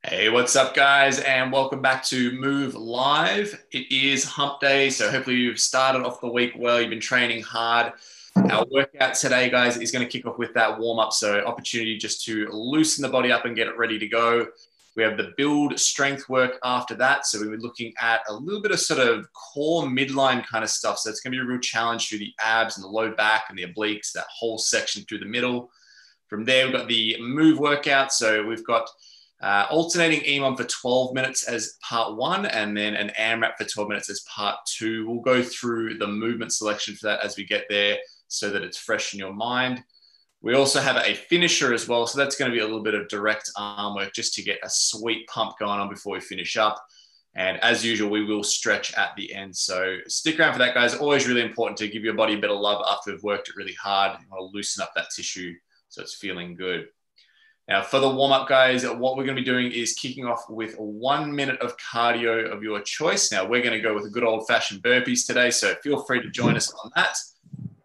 Hey, what's up, guys? And welcome back to Move Live. It is hump day, so hopefully you've started off the week well. You've been training hard. Our workout today, guys, is going to kick off with that warm-up, so opportunity just to loosen the body up and get it ready to go. We have the build strength work after that, so we were looking at a little bit of sort of core midline kind of stuff, so it's going to be a real challenge through the abs and the low back and the obliques, that whole section through the middle. From there, we've got the move workout, so we've got alternating EMOM for 12 minutes as part one, and then an AMRAP for 12 minutes as part two. We'll go through the movement selection for that as we get there so that it's fresh in your mind. We also have a finisher as well. So that's going to be a little bit of direct arm work just to get a sweet pump going on before we finish up. And as usual, we will stretch at the end. So stick around for that, guys. Always really important to give your body a bit of love after we've worked it really hard. You want to loosen up that tissue so it's feeling good. Now, for the warm-up, guys, what we're going to be doing is kicking off with 1 minute of cardio of your choice. Now, we're going to go with a good old-fashioned burpees today, so feel free to join us on that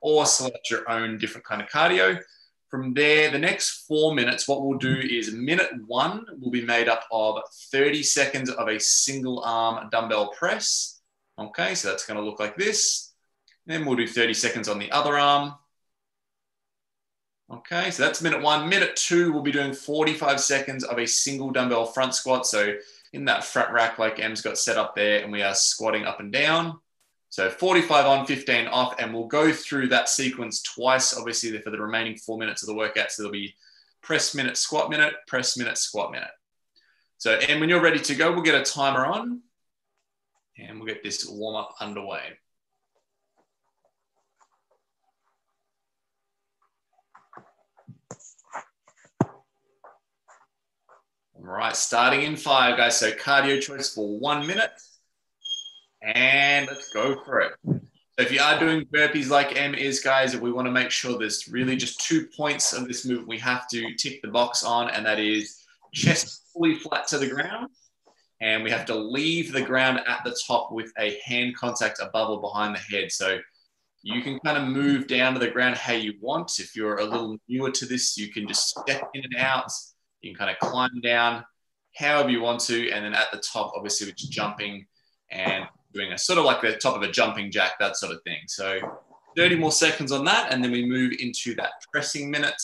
or select your own different kind of cardio. From there, the next 4 minutes, what we'll do is minute one will be made up of 30 seconds of a single-arm dumbbell press. Okay, so that's going to look like this. Then we'll do 30 seconds on the other arm. Okay, so that's minute one. Minute two, we'll be doing 45 seconds of a single dumbbell front squat. So in that front rack like Em's got set up there, and we are squatting up and down. So 45 on, 15 off, and we'll go through that sequence twice, obviously, for the remaining 4 minutes of the workout. So there'll be press minute, squat minute, press minute, squat minute. So, and when you're ready to go, we'll get a timer on, and we'll get this warm-up underway. All right, starting in 5, guys. So cardio choice for 1 minute. And let's go for it. So if you are doing burpees like Em is, guys, we want to make sure there's really just 2 points of this movement we have to tick the box on, and that is chest fully flat to the ground. And we have to leave the ground at the top with a hand contact above or behind the head. So you can kind of move down to the ground how you want. If you're a little newer to this, you can just step in and out. You can kind of climb down however you want to. And then at the top, obviously, which is jumping and doing a sort of like the top of a jumping jack, that sort of thing. So 30 more seconds on that. And then we move into that pressing minute.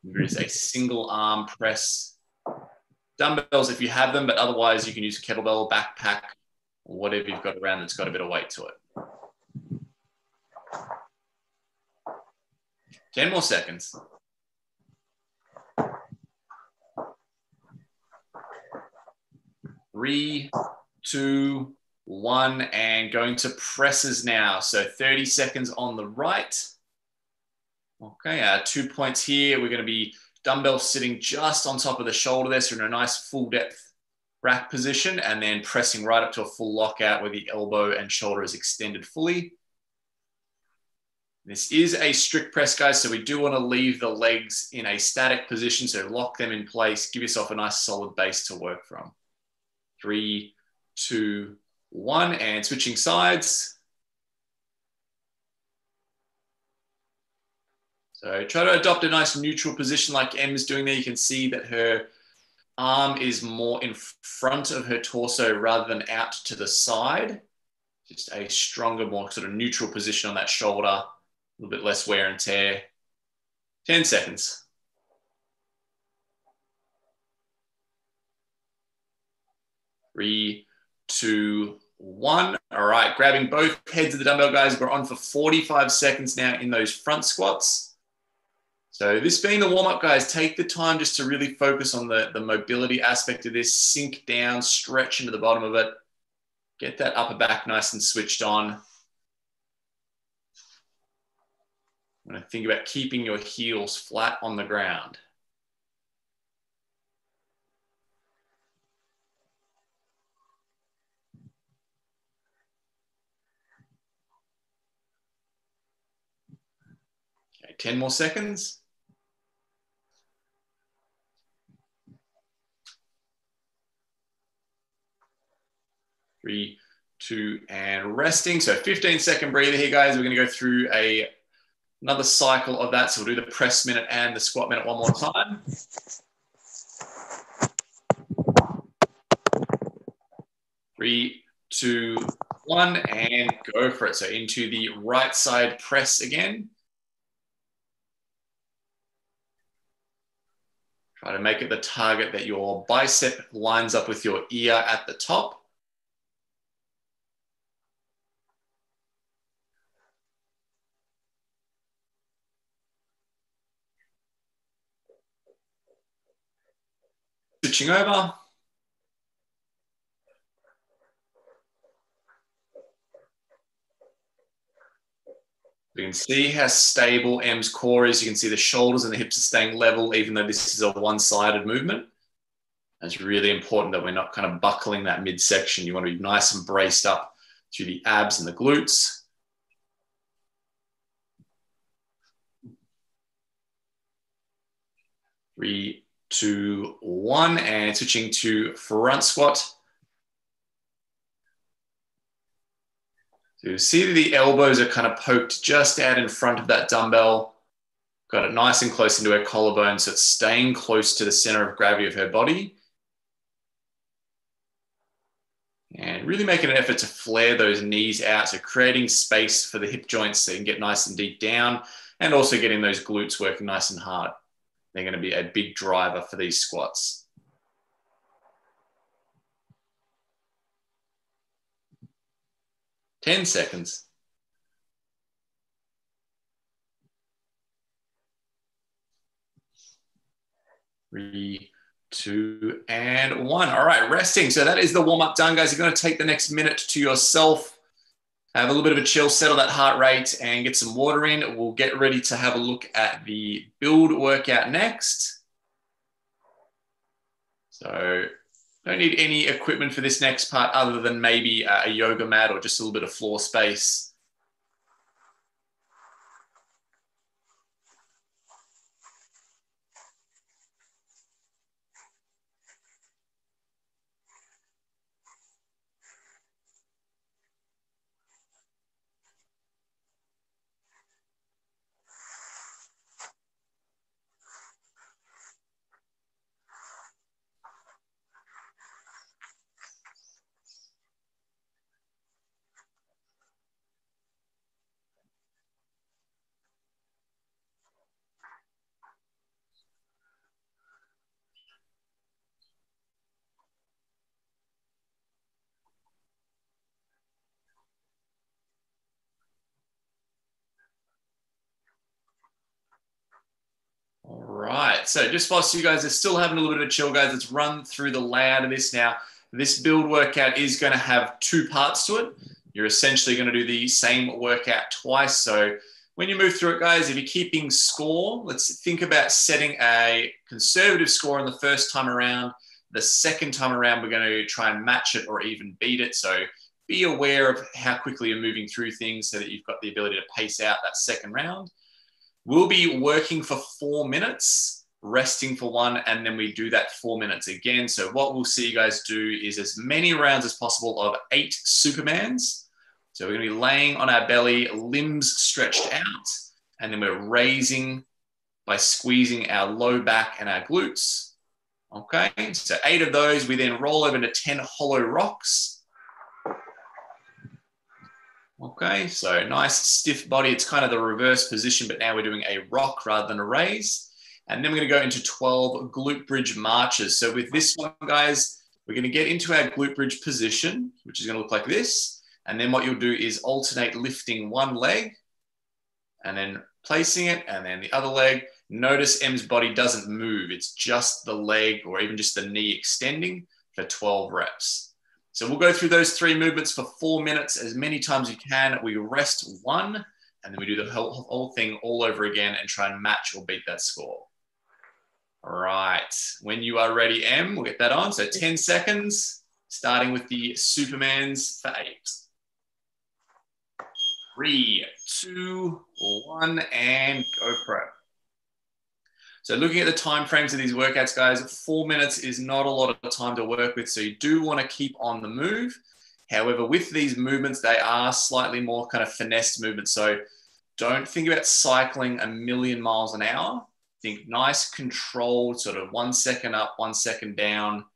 There is a single arm press. Dumbbells if you have them, but otherwise you can use a kettlebell, backpack, or whatever you've got around that's got a bit of weight to it. 10 more seconds. 3, 2, 1, and going to presses now. So 30 seconds on the right. Okay, 2 points here. We're going to be dumbbell sitting just on top of the shoulder there, so in a nice full depth rack position, and then pressing right up to a full lockout where the elbow and shoulder is extended fully. This is a strict press, guys, so we do want to leave the legs in a static position, so lock them in place, give yourself a nice solid base to work from. 3, 2, 1, and switching sides. So try to adopt a nice neutral position like Em's doing there. You can see that her arm is more in front of her torso rather than out to the side. Just a stronger, more sort of neutral position on that shoulder. A little bit less wear and tear. 10 seconds. 3, 2, 1. All right, grabbing both heads of the dumbbell, guys. We're on for 45 seconds now in those front squats. So this being the warm-up, guys, take the time just to really focus on the mobility aspect of this. Sink down, stretch into the bottom of it. Get that upper back nice and switched on. I'm going to think about keeping your heels flat on the ground. Okay, 10 more seconds. 3, 2, and resting. So 15-second breather here, guys. We're going to go through another cycle of that. So we'll do the press minute and the squat minute one more time. 3, 2, 1, and go for it. So into the right side press again. Try to make it the target that your bicep lines up with your ear at the top. Switching over. You can see how stable M's core is. You can see the shoulders and the hips are staying level, even though this is a one-sided movement. It's really important that we're not kind of buckling that midsection. You want to be nice and braced up through the abs and the glutes. Three, 2, 1, and switching to front squat. So you see that the elbows are kind of poked just out in front of that dumbbell. Got it nice and close into her collarbone, so it's staying close to the center of gravity of her body. And really making an effort to flare those knees out, so creating space for the hip joints so you can get nice and deep down, and also getting those glutes working nice and hard. They're going to be a big driver for these squats. Ten seconds. 3, 2, and 1. All right, resting. So that is the warm-up done, guys. You're going to take the next minute to yourself, have a little bit of a chill, settle that heart rate, and get some water in. We'll get ready to have a look at the build workout next. So don't need any equipment for this next part other than maybe a yoga mat or just a little bit of floor space. All right, so just whilst you guys are still having a little bit of a chill, guys, let's run through the layout of this now. This build workout is going to have 2 parts to it. You're essentially going to do the same workout twice. So when you move through it, guys, if you're keeping score, let's think about setting a conservative score on the first time around. The second time around, we're going to try and match it or even beat it. So be aware of how quickly you're moving through things so that you've got the ability to pace out that second round. We'll be working for 4 minutes, resting for 1, and then we do that 4 minutes again. So what we'll see you guys do is as many rounds as possible of 8 Supermans. So we're going to be laying on our belly, limbs stretched out, and then we're raising by squeezing our low back and our glutes. Okay, so 8 of those. We then roll over into 10 hollow rocks. Okay, so nice stiff body. It's kind of the reverse position, but now we're doing a rock rather than a raise. And then we're going to go into 12 glute bridge marches. So with this one, guys, we're going to get into our glute bridge position, which is going to look like this. And then what you'll do is alternate lifting one leg and then placing it, and then the other leg. Notice M's body doesn't move. It's just the leg or even just the knee extending for 12 reps. So we'll go through those 3 movements for 4 minutes, as many times as you can. We rest 1, and then we do the whole thing all over again and try and match or beat that score. All right. When you are ready, M, we'll get that on. So 10 seconds, starting with the Supermans for 8. 3, 2, 1, and go for it. So looking at the time frames of these workouts, guys, 4 minutes is not a lot of time to work with. So you do want to keep on the move. However, with these movements, they are slightly more kind of finessed movements. So don't think about cycling a million miles an hour. Think nice, controlled, sort of 1 second up, 1 second down.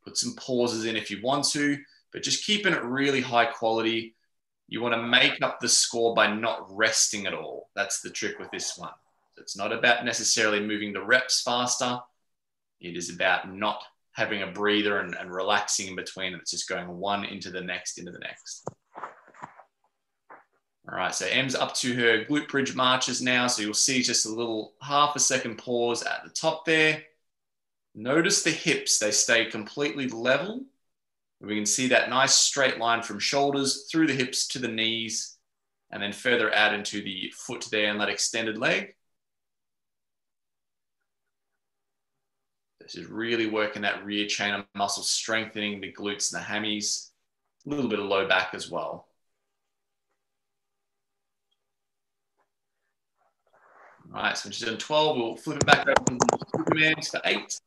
Put some pauses in if you want to. but just keeping it really high quality. You want to make up the score by not resting at all. That's the trick with this one. So it's not about necessarily moving the reps faster. It is about not having a breather and relaxing in between. It's just going one into the next, into the next. All right, so Em's up to her glute bridge marches now. So you'll see just a little half a second pause at the top there. Notice the hips, they stay completely level. We can see that nice straight line from shoulders through the hips to the knees, and then further out into the foot there and that extended leg. This is really working that rear chain of muscle, strengthening the glutes and the hammies, a little bit of low back as well. All right, so when she's done 12, we'll flip it back over to Superman for 8.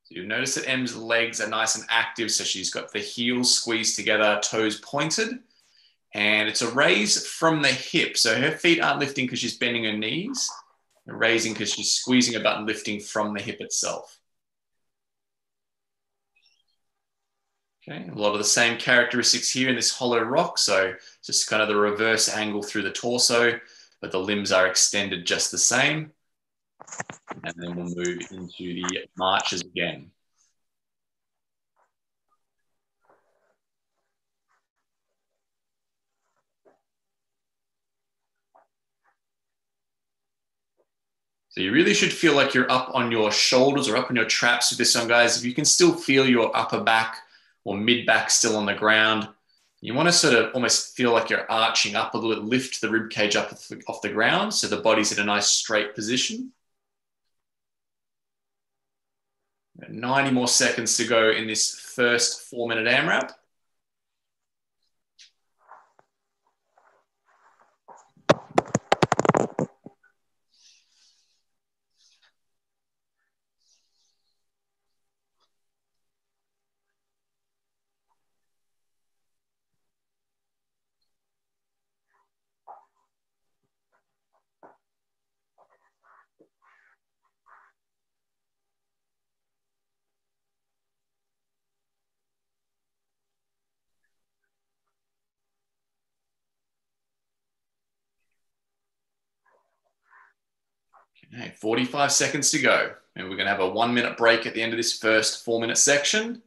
So you'll notice that Em's legs are nice and active. So she's got the heels squeezed together, toes pointed, and it's a raise from the hip. So her feet aren't lifting because she's bending her knees. They're raising because she's squeezing her butt and lifting from the hip itself. Okay, a lot of the same characteristics here in this hollow rock. So just kind of the reverse angle through the torso, but the limbs are extended just the same. And then we'll move into the marches again. So you really should feel like you're up on your shoulders or up on your traps with this one, guys. If you can still feel your upper back or mid back still on the ground, you want to sort of almost feel like you're arching up a little bit, lift the rib cage up off the ground so the body's in a nice straight position. 90 more seconds to go in this first 4-minute AMRAP. Okay, 45 seconds to go. And we're going to have a 1-minute break at the end of this first 4-minute section.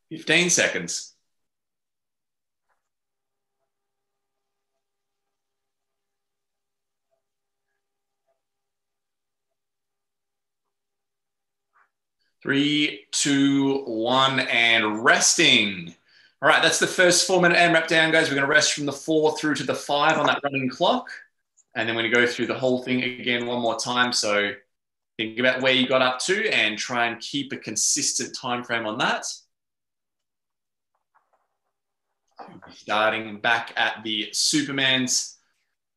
Fifteen seconds. Three, two, one, and resting. All right, that's the first 4-minute AMRAP down, guys. We're going to rest from the 4 through to the 5 on that running clock. And then we're going to go through the whole thing again one more time. So think about where you got up to and try and keep a consistent time frame on that. Starting back at the Supermans,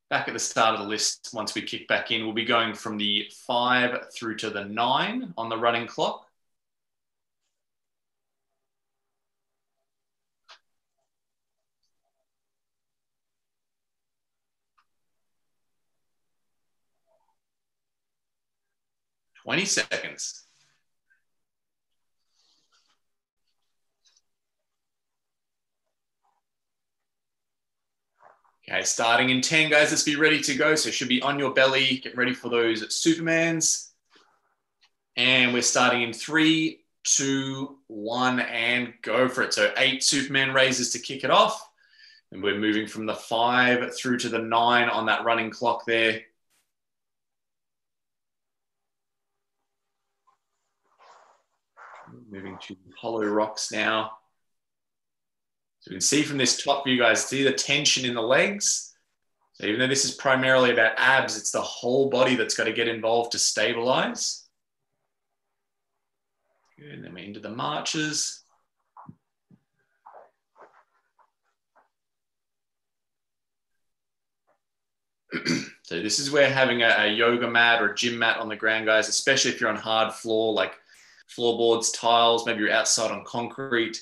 back at the start of the list. Once we kick back in, we'll be going from the 5 through to the 9 on the running clock. Twenty seconds. Okay, starting in 10, guys. Let's be ready to go. So it should be on your belly. Get ready for those Supermans. And we're starting in 3, 2, 1, and go for it. So 8 Superman raises to kick it off. And we're moving from the 5 through to the 9 on that running clock there. Moving to hollow rocks now. So you can see from this top view, guys, see the tension in the legs. So even though this is primarily about abs, it's the whole body that's got to get involved to stabilize. Good, and then we're into the marches. So this is where having a yoga mat or a gym mat on the ground, guys, especially if you're on hard floor, like floorboards, tiles, maybe you're outside on concrete,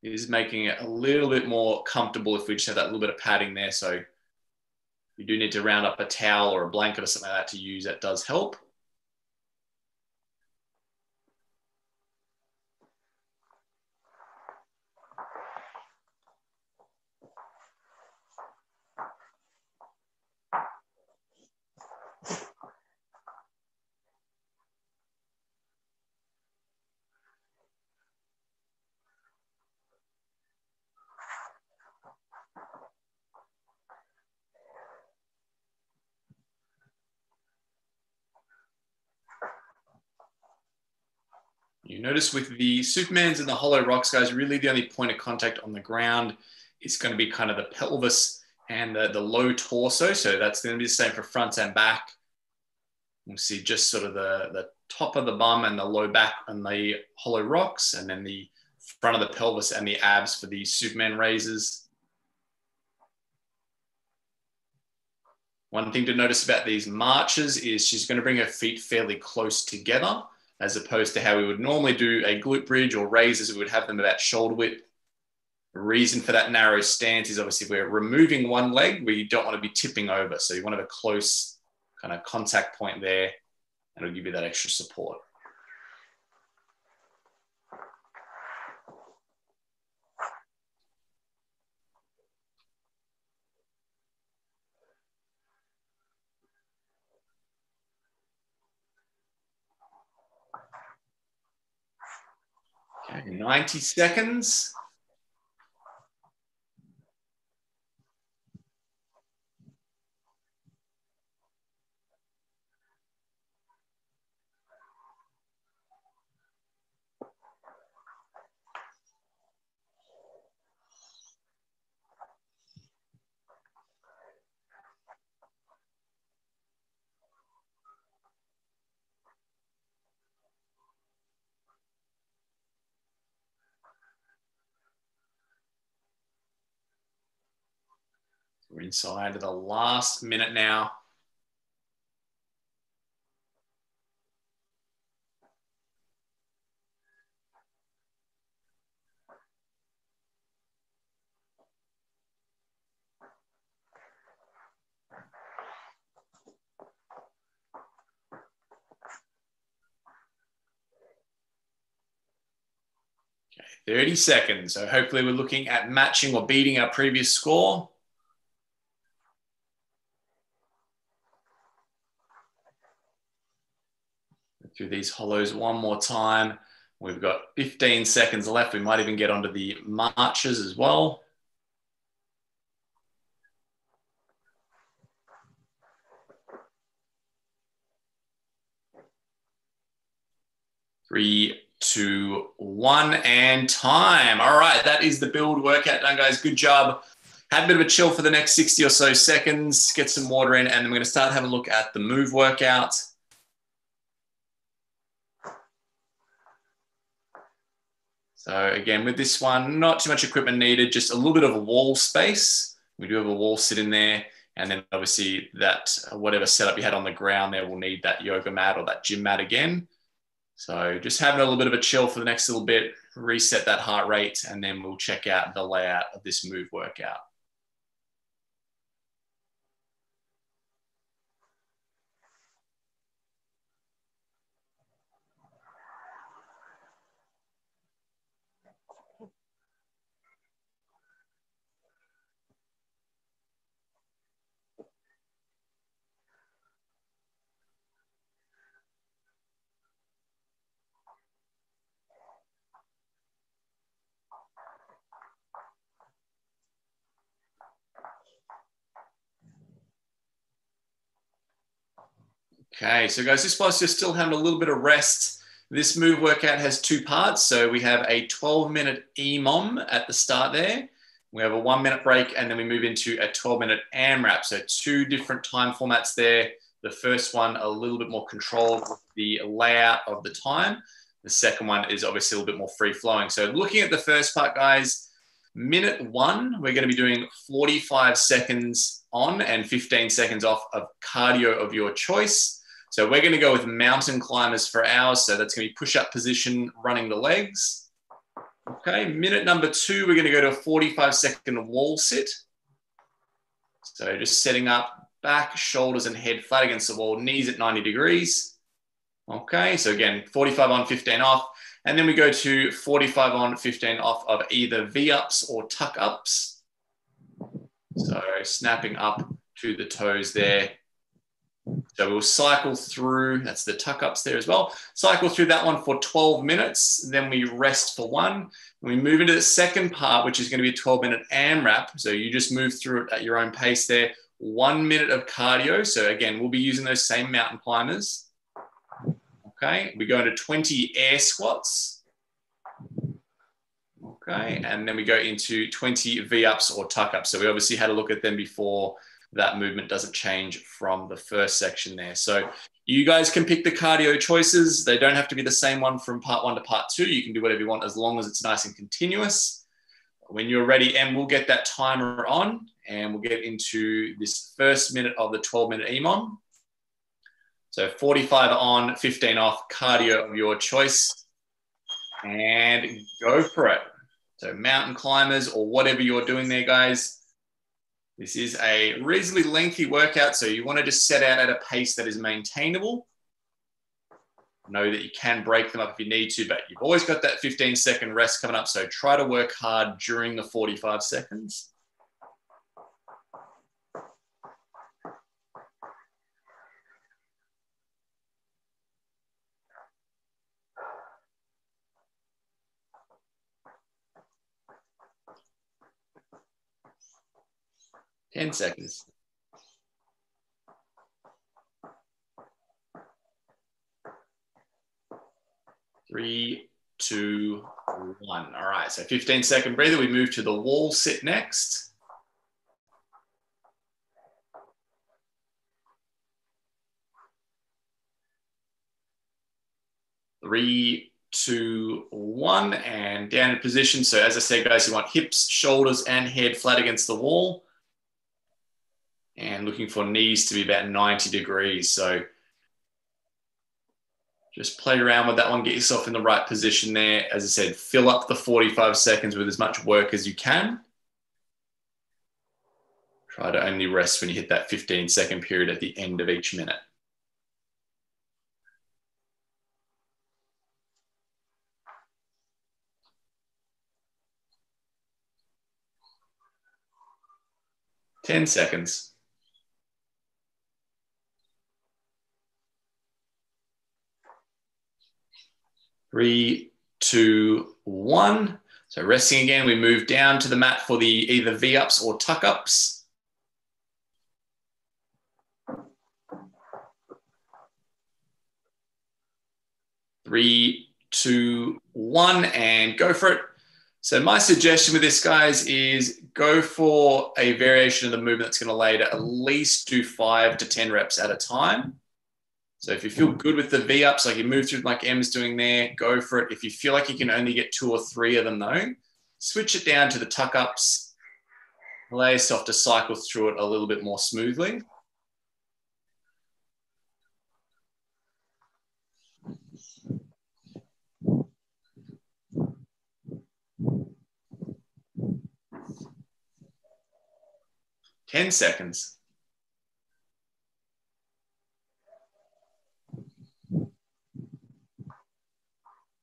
is making it a little bit more comfortable if we just have that little bit of padding there. So you do need to round up a towel or a blanket or something like that to use. That does help. You notice with the Supermans and the hollow rocks, guys, really the only point of contact on the ground is going to be kind of the pelvis and the low torso. So that's going to be the same for front and back. We'll see just sort of the top of the bum and the low back and the hollow rocks, and then the front of the pelvis and the abs for the Superman raises. One thing to notice about these marches is she's going to bring her feet fairly close together, as opposed to how we would normally do a glute bridge or raises. We would have them about shoulder width. The reason for that narrow stance is obviously we're removing one leg. We don't want to be tipping over. So you want to have a close kind of contact point there, and it'll give you that extra support. Okay, 90 seconds. We're inside the last minute now. Okay, 30 seconds. So hopefully we're looking at matching or beating our previous score. Through these hollows one more time. We've got 15 seconds left. We might even get onto the marches as well. Three, two, one, and time. All right, that is the build workout done, guys. Good job. Have a bit of a chill for the next 60 or so seconds, get some water in, and then we're going to start having a look at the move workout. So again, with this one, not too much equipment needed, just a little bit of a wall space. We do have a wall sit in there. And then obviously that whatever setup you had on the ground there will need that yoga mat or that gym mat again. So just having a little bit of a chill for the next little bit, reset that heart rate, and then we'll check out the layout of this move workout. Okay, so guys, this was just still having a little bit of rest. This move workout has two parts. So we have a 12-minute EMOM at the start there. We have a 1 minute break, and then we move into a 12-minute AMRAP. So 2 different time formats there. The first one, a little bit more controlled with the layout of the time. The second one is obviously a little bit more free flowing. So looking at the first part, guys, minute 1, we're going to be doing 45 seconds on and 15 seconds off of cardio of your choice. So we're going to go with mountain climbers for ours. So that's going to be push-up position, running the legs. Okay, minute number 2, we're going to go to a 45-second wall sit. So just setting up back, shoulders and head flat against the wall, knees at 90 degrees. Okay, so again, 45 on, 15 off. And then we go to 45 on, 15 off of either V-ups or tuck-ups. So snapping up to the toes there. So we'll cycle through, that's the tuck-ups there as well. Cycle through that one for 12 minutes. Then we rest for 1. And we move into the second part, which is going to be a 12-minute AMRAP. So you just move through it at your own pace there. 1 minute of cardio. So again, we'll be using those same mountain climbers. Okay, we go into 20 air squats. Okay, and then we go into 20 V-ups or tuck-ups. So we obviously had a look at them before. That movement doesn't change from the first section there. So you guys can pick the cardio choices. They don't have to be the same one from part 1 to part 2. You can do whatever you want as long as it's nice and continuous. When you're ready, and we'll get that timer on, and we'll get into this first minute of the 12-minute EMOM. So 45 on, 15 off, cardio of your choice, and go for it. So mountain climbers or whatever you're doing there, guys. This is a reasonably lengthy workout, so you want to just set out at a pace that is maintainable. Know that you can break them up if you need to, but you've always got that 15-second rest coming up, so try to work hard during the 45 seconds. Ten seconds. 3, 2, 1. All right, so 15-second breather. We move to the wall sit next. Three, 2, 1, and down in position. So as I said, guys, you want hips, shoulders, and head flat against the wall. And looking for knees to be about 90 degrees. So just play around with that one. Get yourself in the right position there. As I said, fill up the 45 seconds with as much work as you can. Try to only rest when you hit that 15-second period at the end of each minute. Ten seconds. 3, 2, 1. So resting again, we move down to the mat for the either V-ups or tuck-ups. Three, 2, 1, and go for it. So my suggestion with this, guys, is go for a variation of the movement that's going to allow you to at least do 5 to 10 reps at a time. So if you feel good with the V-ups, like you move through like Em's doing there, go for it. If you feel like you can only get 2 or 3 of them though, switch it down to the tuck-ups. Allow yourself to cycle through it a little bit more smoothly. Ten seconds.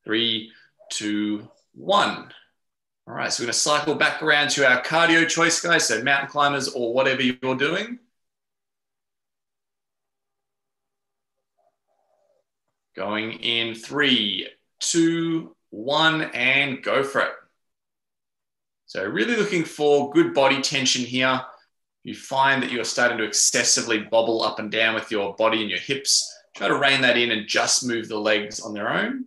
3, 2, 1. All right, so we're going to cycle back around to our cardio choice, guys. So mountain climbers or whatever you're doing. Going in 3, 2, 1, and go for it. So really looking for good body tension here. You find that you're starting to excessively bobble up and down with your body and your hips. Try to rein that in and just move the legs on their own.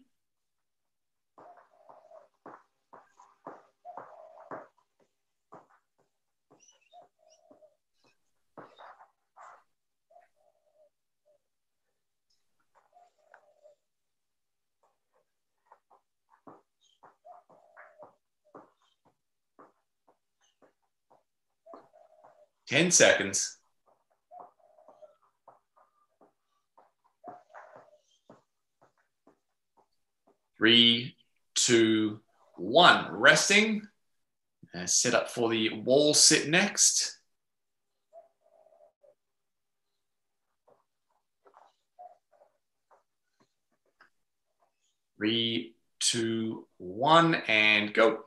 10 seconds. 3, 2, 1. Resting. Set up for the wall sit next. 3, 2, 1, and go.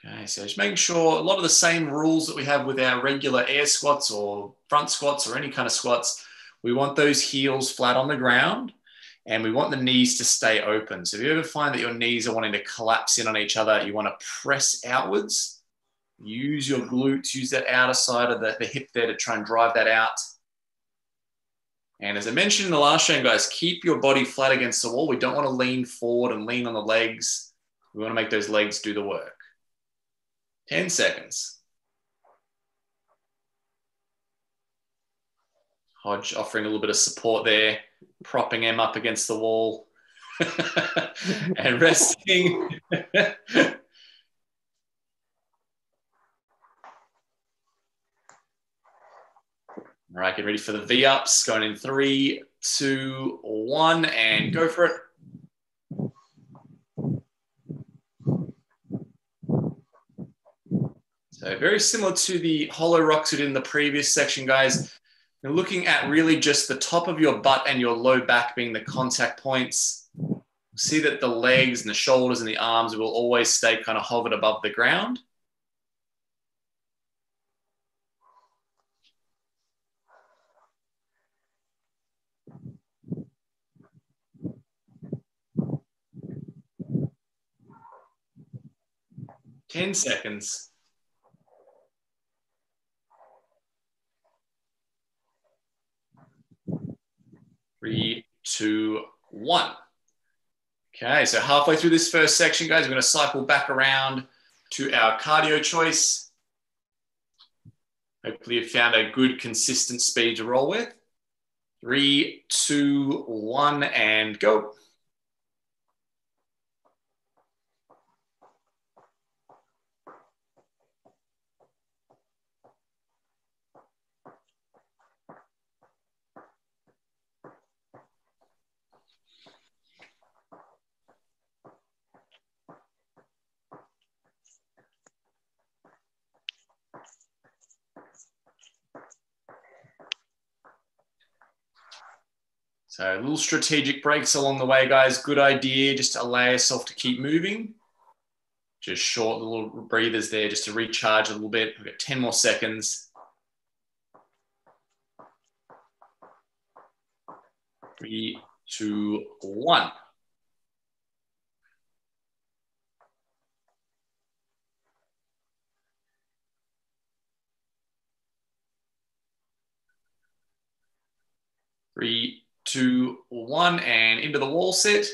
Okay, so just making sure a lot of the same rules that we have with our regular air squats or front squats or any kind of squats. We want those heels flat on the ground and we want the knees to stay open. So if you ever find that your knees are wanting to collapse in on each other, you want to press outwards. Use your glutes, use that outer side of the hip there to try and drive that out. And as I mentioned in the last show, guys, keep your body flat against the wall. We don't want to lean forward and lean on the legs. We want to make those legs do the work. 10 seconds. Hodge offering a little bit of support there, propping him up against the wall and resting. All right, get ready for the V-ups. Going in 3, 2, 1, and go for it. So very similar to the hollow rocks we did in the previous section, guys. You're looking at really just the top of your butt and your low back being the contact points. See that the legs and the shoulders and the arms will always stay kind of hovered above the ground. Ten seconds. 3, 2, 1. Okay, so halfway through this first section, guys, we're going to cycle back around to our cardio choice. Hopefully you've found a good, consistent speed to roll with. 3, 2, 1, and go. So little strategic breaks along the way, guys. Good idea just to allow yourself to keep moving. Just short little breathers there just to recharge a little bit. We've got 10 more seconds. 3, 2, 1. Three, 2, 1, and into the wall sit.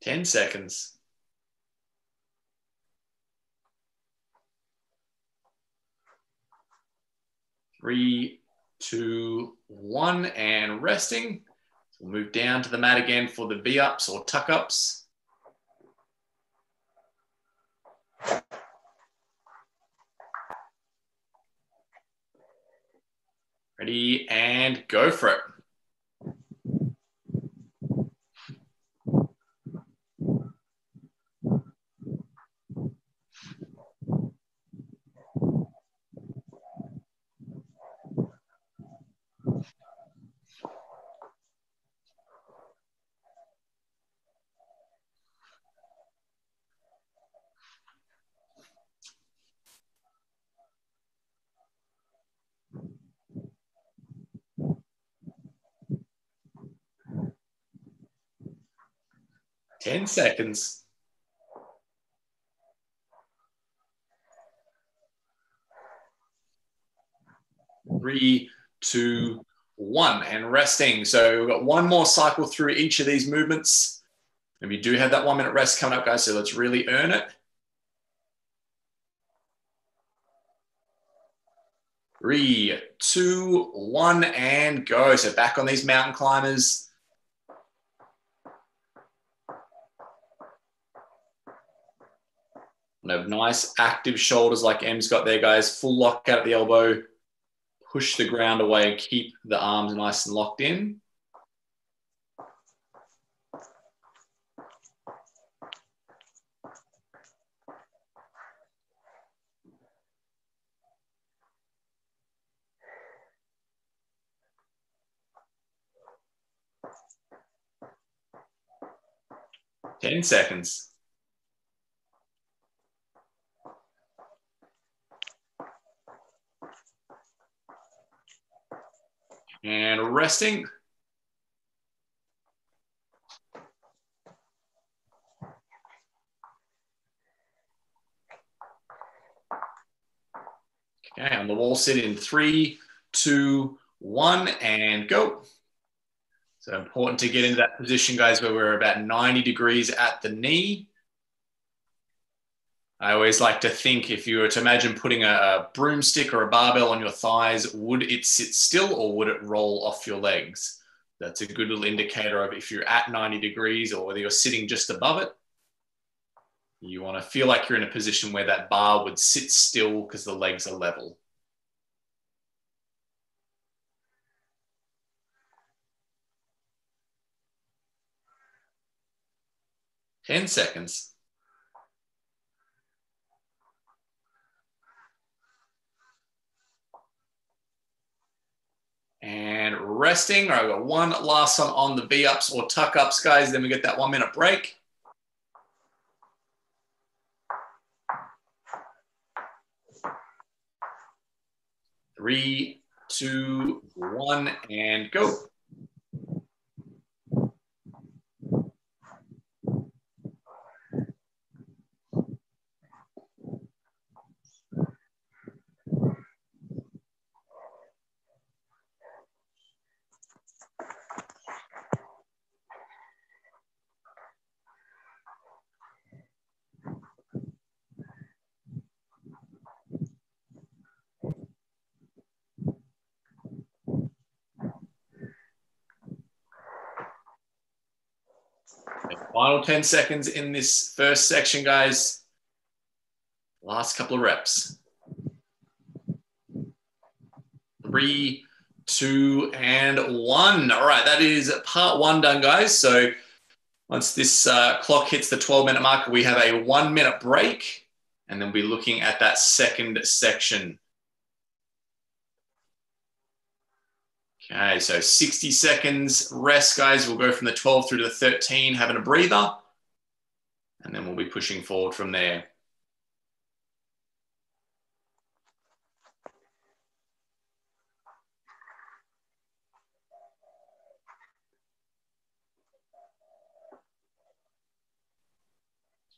Ten seconds. 3, 2, 1, and resting. We'll move down to the mat again for the V-ups or tuck-ups. Ready, and go for it. 10 seconds. 3, 2, 1, and resting. So we've got one more cycle through each of these movements. And we do have that 1 minute rest coming up, guys, so let's really earn it. 3, 2, 1, and go. So back on these mountain climbers. And have nice active shoulders like Em's got there, guys. Full lock out at the elbow. Push the ground away and keep the arms nice and locked in. Ten seconds. And resting. Okay, on the wall sit in 3, 2, 1, and go. So important to get into that position, guys, where we're about 90 degrees at the knee. I always like to think, if you were to imagine putting a broomstick or a barbell on your thighs, would it sit still or would it roll off your legs? That's a good little indicator of if you're at 90 degrees or whether you're sitting just above it. You want to feel like you're in a position where that bar would sit still because the legs are level. Ten seconds. And resting. All right, I've got one last one on the V-ups or tuck-ups, guys. Then we get that 1 minute break. 3, 2, 1, and go. Final 10 seconds in this first section, guys. Last couple of reps. 3, 2, and 1. All right, that is part 1 done, guys. So once this clock hits the 12-minute mark, we have a 1 minute break, and then we'll be looking at that second section. Okay, so 60 seconds rest, guys. We'll go from the 12 through to the 13, having a breather, and then we'll be pushing forward from there.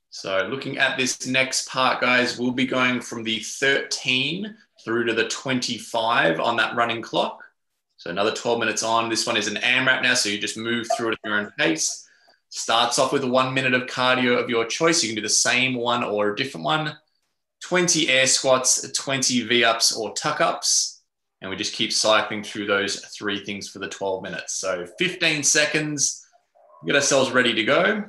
So looking at this next part, guys, we'll be going from the 13 through to the 25 on that running clock. So another 12 minutes on. This one is an AMRAP now, so you just move through it at your own pace. Starts off with 1 minute of cardio of your choice. You can do the same one or a different one. 20 air squats, 20 V-ups or tuck-ups. And we just keep cycling through those 3 things for the 12 minutes. So 15 seconds, get ourselves ready to go.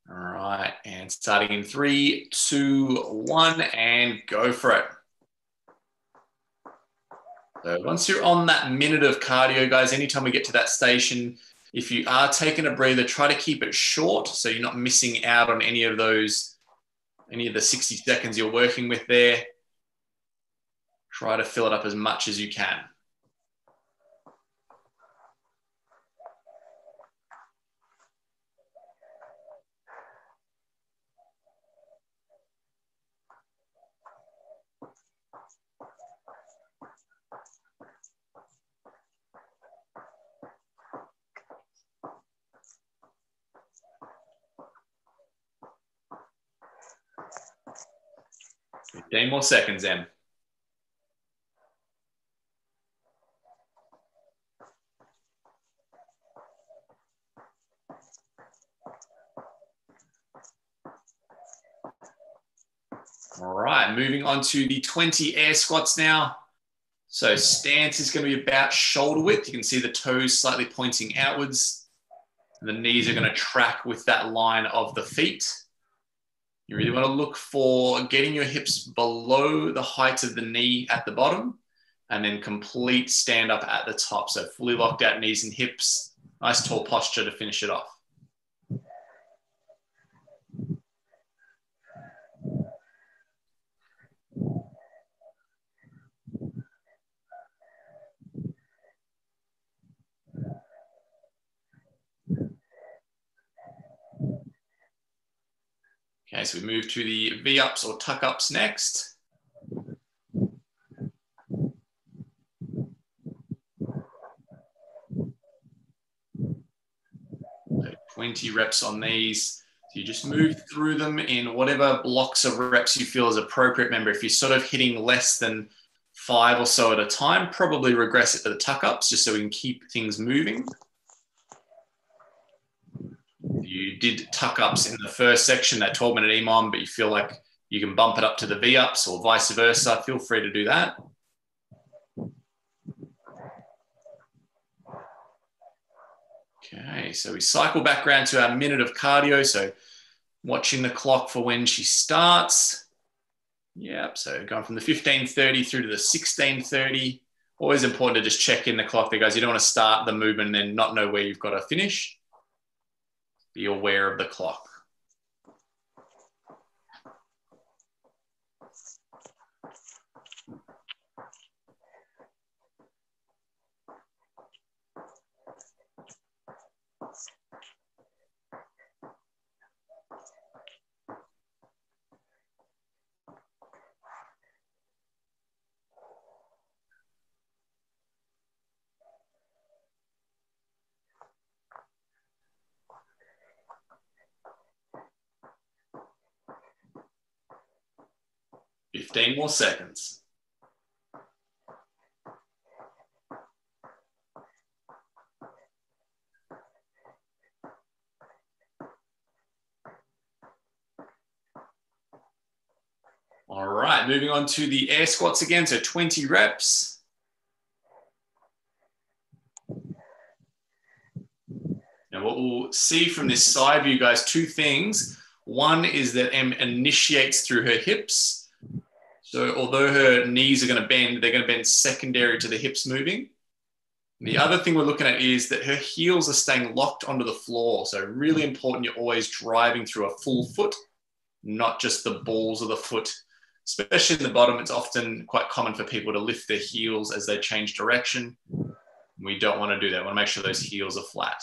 All right, and starting in 3, 2, 1, and go for it. So once you're on that minute of cardio, guys, anytime we get to that station, if you are taking a breather, try to keep it short so you're not missing out on any of the 60 seconds you're working with there. Try to fill it up as much as you can. 15 more seconds, Em. All right, moving on to the 20 air squats now. So stance is going to be about shoulder width. You can see the toes slightly pointing outwards. The knees are going to track with that line of the feet. You really want to look for getting your hips below the height of the knee at the bottom, and then complete stand up at the top. So fully locked out knees and hips. Nice tall posture to finish it off. Okay, so we move to the V-ups or tuck-ups next. So 20 reps on these. So you just move through them in whatever blocks of reps you feel is appropriate. Remember, if you're sort of hitting less than 5 or so at a time, probably regress it to the tuck-ups just so we can keep things moving. You did tuck-ups in the first section, that 12-minute EMOM, but you feel like you can bump it up to the V-ups or vice versa. Feel free to do that. Okay, so we cycle back around to our minute of cardio. So watching the clock for when she starts. Yep, so going from the 15:30 through to the 16:30. Always important to just check in the clock there, guys. You don't want to start the movement and then not know where you've got to finish. Be aware of the clock. Fifteen more seconds. All right, moving on to the air squats again. So 20 reps. Now what we'll see from this side view, guys, two things. One is that Em initiates through her hips. So although her knees are going to bend, they're going to bend secondary to the hips moving. The other thing we're looking at is that her heels are staying locked onto the floor. So really important, you're always driving through a full foot, not just the balls of the foot. Especially in the bottom, it's often quite common for people to lift their heels as they change direction. We don't want to do that. We want to make sure those heels are flat.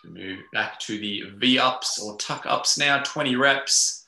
So move back to the V-ups or tuck-ups now, 20 reps.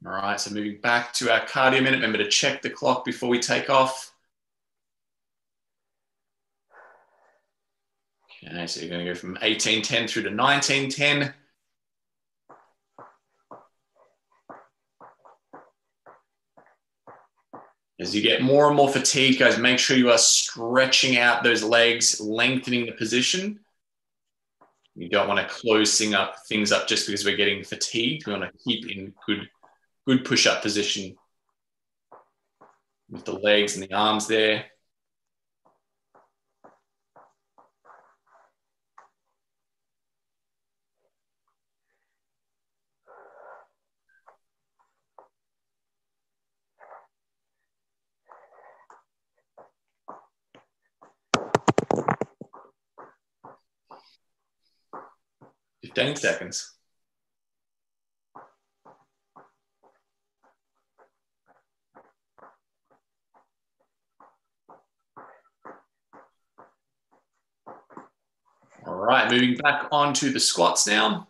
All right, so moving back to our cardio minute. Remember to check the clock before we take off. Okay, so you're going to go from 18:10 through to 19:10. As you get more and more fatigued, guys, make sure you are stretching out those legs, lengthening the position. You don't want to close things up just because we're getting fatigued. We want to keep in good push-up position with the legs and the arms there. 15 seconds. All right, moving back onto the squats now.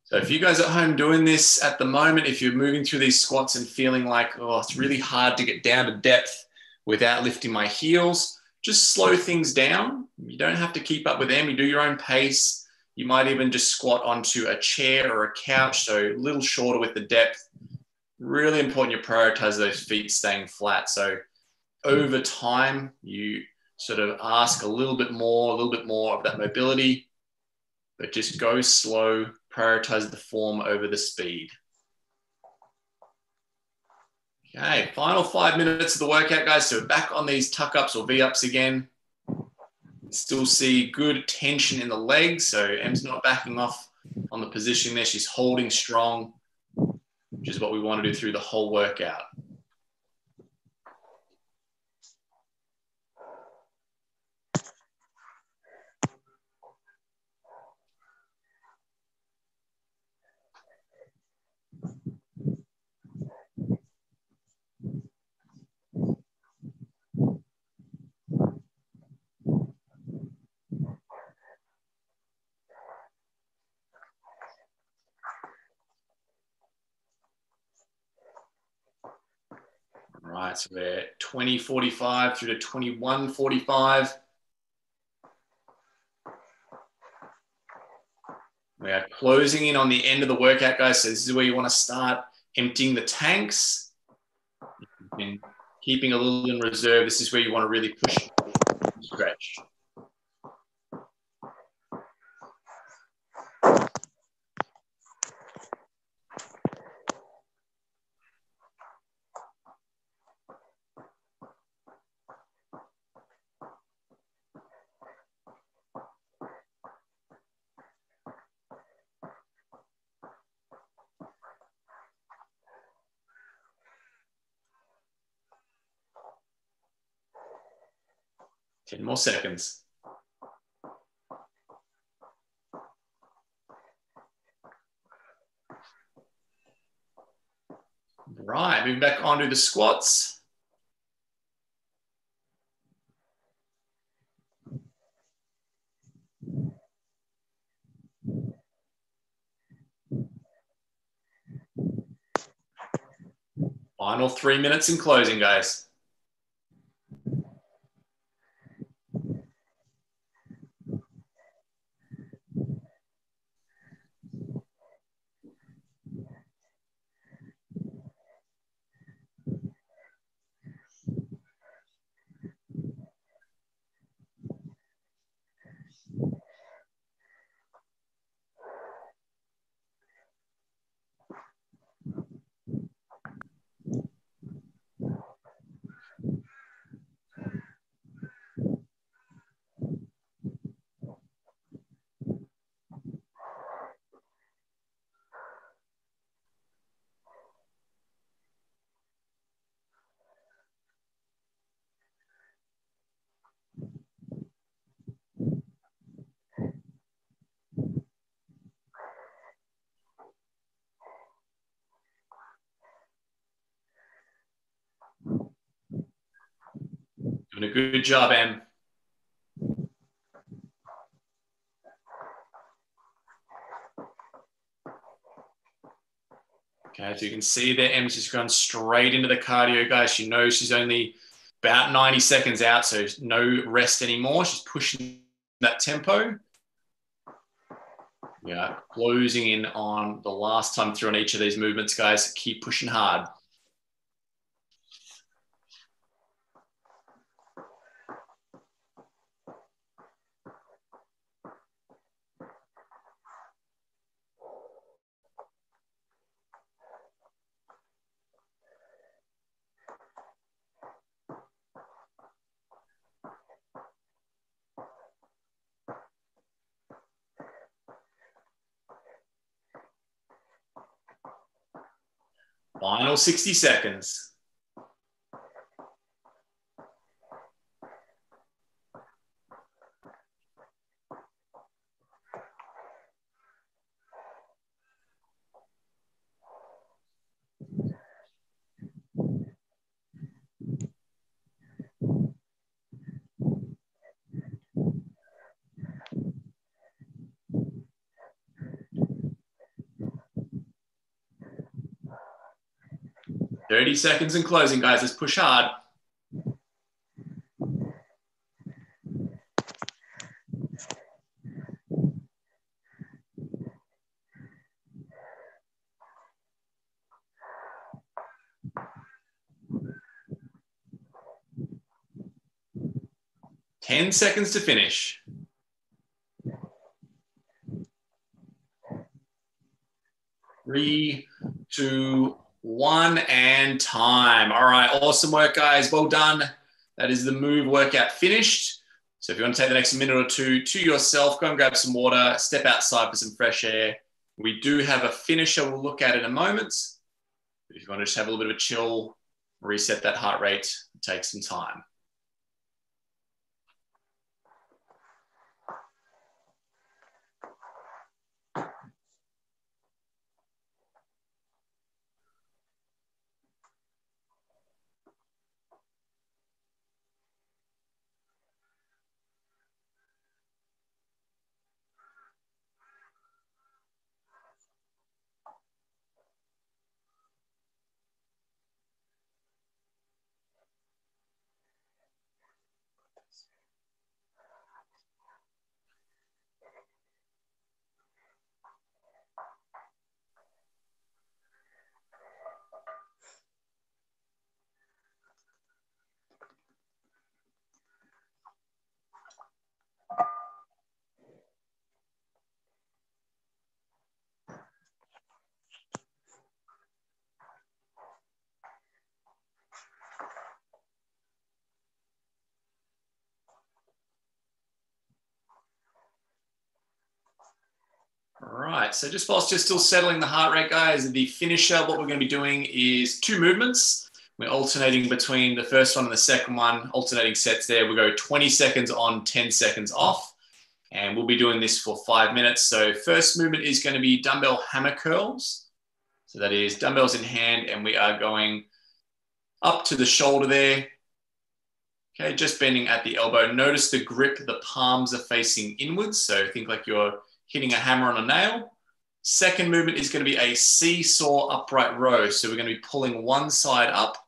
So if you guys at home doing this at the moment, if you're moving through these squats and feeling like, oh, it's really hard to get down to depth without lifting my heels, just slow things down. You don't have to keep up with them. You do your own pace. You might even just squat onto a chair or a couch, so a little shorter with the depth. Really important you prioritize those feet staying flat. So over time, you sort of ask a little bit more of that mobility, but just go slow, prioritize the form over the speed. Okay, final 5 minutes of the workout, guys. So back on these tuck-ups or V-ups again. Still see good tension in the legs. So Em's not backing off on the position there. She's holding strong, which is what we want to do through the whole workout. All right, so we're 20:45 through to 21:45. We are closing in on the end of the workout, guys. So this is where you want to start emptying the tanks and keeping a little in reserve. This is where you want to really push and stretch. Ten more seconds. Right, moving back onto the squats. Final 3 minutes in closing, guys. Doing a good job, Em. Okay, so you can see there, Em's just gone straight into the cardio, guys. She knows she's only about 90 seconds out, so no rest anymore. She's pushing that tempo. Yeah, closing in on the last time through on each of these movements, guys. Keep pushing hard. Final 60 seconds. Thirty seconds and closing, guys. Let's push hard. Ten seconds to finish. 3, 2, 1, and time. All right, awesome work, guys. Well done. That is the move workout finished. So if you want to take the next minute or two to yourself, go and grab some water, step outside for some fresh air. We do have a finisher we'll look at in a moment. If you want to just have a little bit of a chill, reset that heart rate, take some time. All right, so just whilst you're still settling the heart rate, guys, the finisher, what we're going to be doing is 2 movements. We're alternating between the first one and the second one, alternating sets there. We'll go 20 seconds on, 10 seconds off, and we'll be doing this for 5 minutes. So first movement is going to be dumbbell hammer curls. So that is dumbbells in hand, and we are going up to the shoulder there. Okay, just bending at the elbow. Notice the grip, the palms are facing inwards. So think like you're hitting a hammer on a nail. Second movement is going to be a seesaw upright row. So we're going to be pulling one side up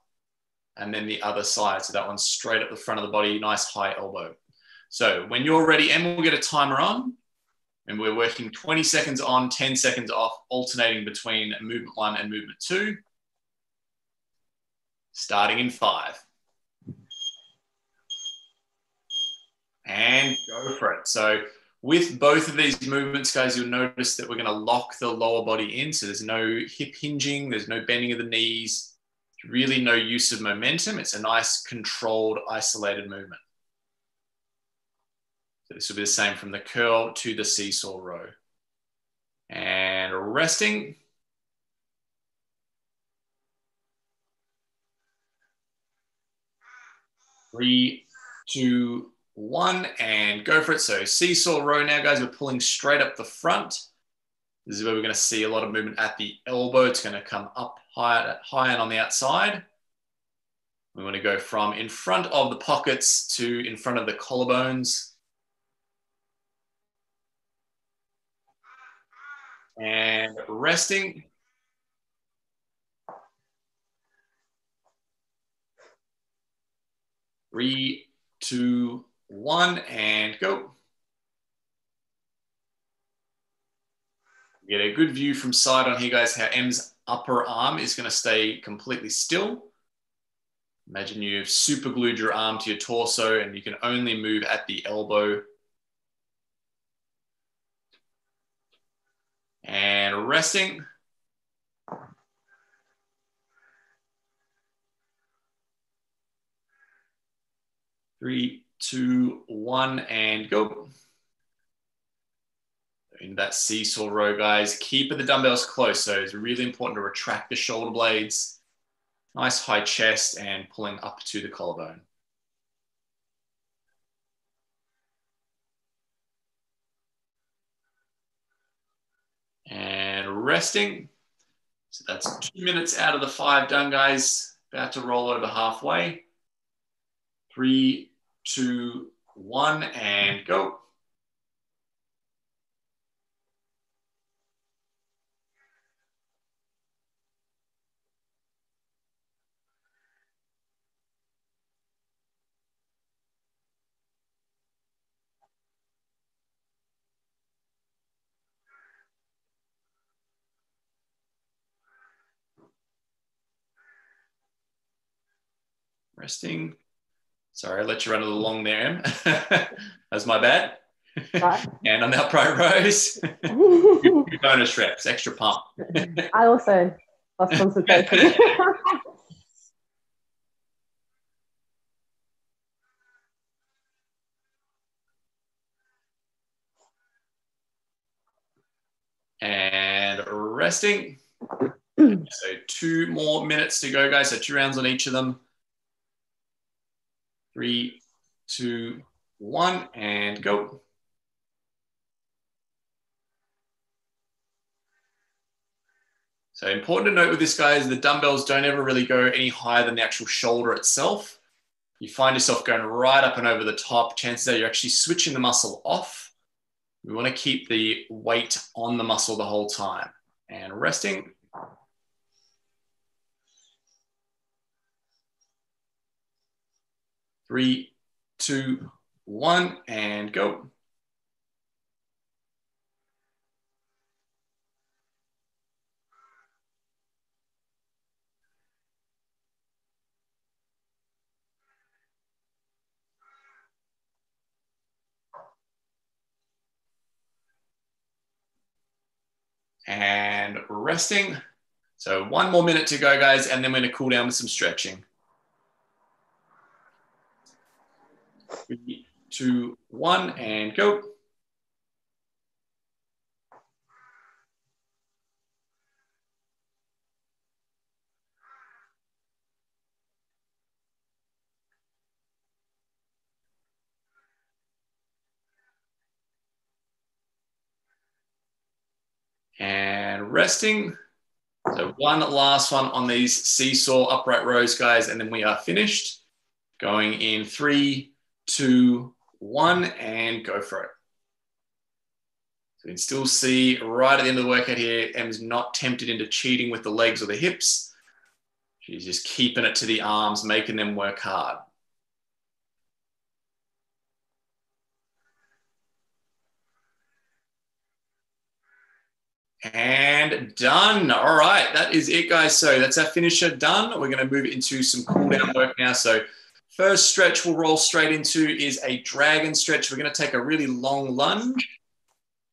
and then the other side. So that one's straight up the front of the body, nice high elbow. So when you're ready, and we'll get a timer on, and we're working 20 seconds on, 10 seconds off, alternating between movement 1 and movement 2. Starting in 5. And go for it. So with both of these movements, guys, you'll notice that we're going to lock the lower body in. So there's no hip hinging. There's no bending of the knees. Really no use of momentum. It's a nice controlled, isolated movement. So this will be the same from the curl to the seesaw row. And resting. Three, 2, 1, and go for it. So seesaw row now, guys, we're pulling straight up the front. This is where we're going to see a lot of movement at the elbow. It's going to come up high and on the outside. We want to go from in front of the pockets to in front of the collarbones. And resting. 3, 2, 1, and go. Get a good view from side on here, guys, how M's upper arm is going to stay completely still. Imagine you've super glued your arm to your torso and you can only move at the elbow. And resting. 3, 2, 1, and go. In that seesaw row, guys, keeping the dumbbells close. So it's really important to retract the shoulder blades. Nice high chest and pulling up to the collarbone. And resting. So that's 2 minutes out of the 5 done, guys. About to roll over halfway. 3, 2, 1, and go. Resting. Sorry, I let you run a little long there, Em. That's my bad. Right. And on the upright rows, bonus reps, extra pump. I also lost concentration. And resting. So 2 more minutes to go, guys. So 2 rounds on each of them. 3, 2, 1, and go. So important to note with this, guys, the dumbbells don't ever really go any higher than the actual shoulder itself. You find yourself going right up and over the top. Chances are you're actually switching the muscle off. We want to keep the weight on the muscle the whole time. And resting. Three, 2, 1, and go. And resting. So 1 more minute to go, guys, and then we're going to cool down with some stretching. 3, 2, 1, and go. And resting. So 1 last one on these seesaw upright rows, guys, and then we are finished. Going in 3, 2, 1, and go for it. So you can still see right at the end of the workout here, Em's not tempted into cheating with the legs or the hips. She's just keeping it to the arms, making them work hard. And done. All right, that is it, guys. So that's our finisher done. We're going to move into some cool down work now. So first stretch we'll roll straight into is a dragon stretch. We're going to take a really long lunge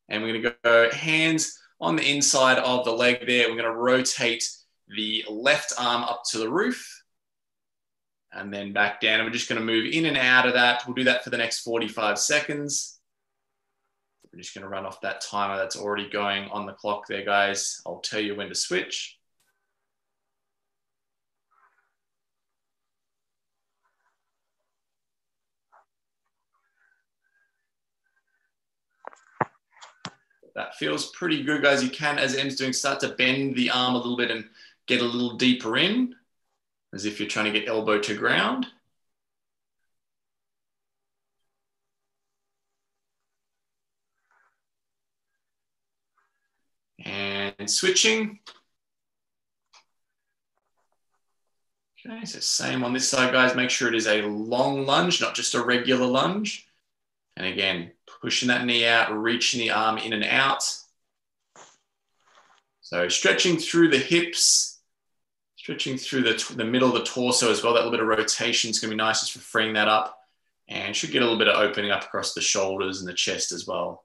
and we're going to go hands on the inside of the leg there. We're going to rotate the left arm up to the roof and then back down. And we're just going to move in and out of that. We'll do that for the next 45 seconds. We're just going to run off that timer that's already going on the clock there, guys. I'll tell you when to switch. That feels pretty good, guys. You can, as Em's doing, start to bend the arm a little bit and get a little deeper in, as if you're trying to get elbow to ground. And switching. Okay, so same on this side, guys. Make sure it is a long lunge, not just a regular lunge. And again, pushing that knee out, reaching the arm in and out. So stretching through the hips, stretching through the middle of the torso as well. That little bit of rotation is going to be nice just for freeing that up. And should get a little bit of opening up across the shoulders and the chest as well.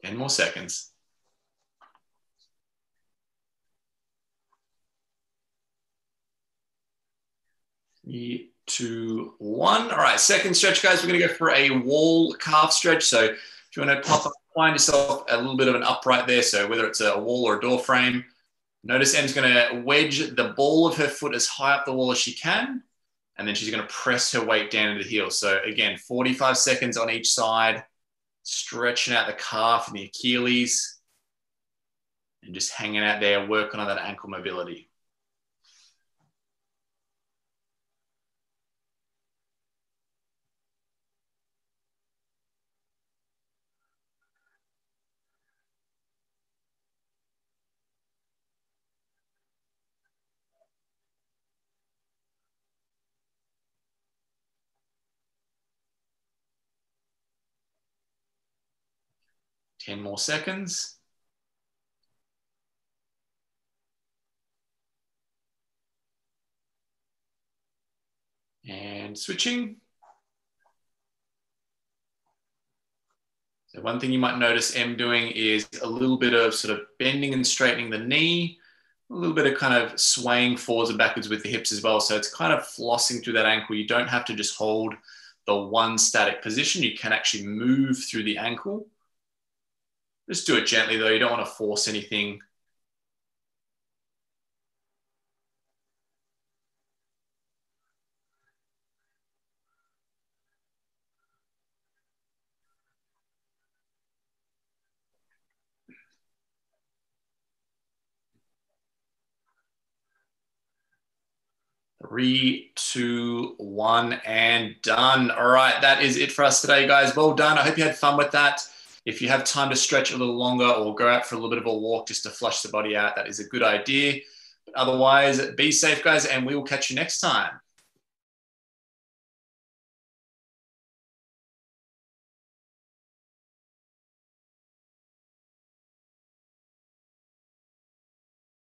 10 more seconds. 3, 2, 1. All right, second stretch, guys. We're going to go for a wall calf stretch. So if you want to find yourself a little bit of an upright there, so whether it's a wall or a door frame, notice Em's going to wedge the ball of her foot as high up the wall as she can, and then she's going to press her weight down into the heel. So again, 45 seconds on each side, stretching out the calf and the Achilles, and just hanging out there, working on that ankle mobility. Ten more seconds. And switching. So one thing you might notice Em doing is a little bit of sort of bending and straightening the knee, a little bit of kind of swaying forwards and backwards with the hips as well. So it's kind of flossing through that ankle. You don't have to just hold the one static position. You can actually move through the ankle. Just do it gently though. You don't want to force anything. Three, two, one, and done. All right, that is it for us today, guys. Well done. I hope you had fun with that. If you have time to stretch a little longer or go out for a little bit of a walk just to flush the body out, that is a good idea. But otherwise, be safe, guys, and we will catch you next time.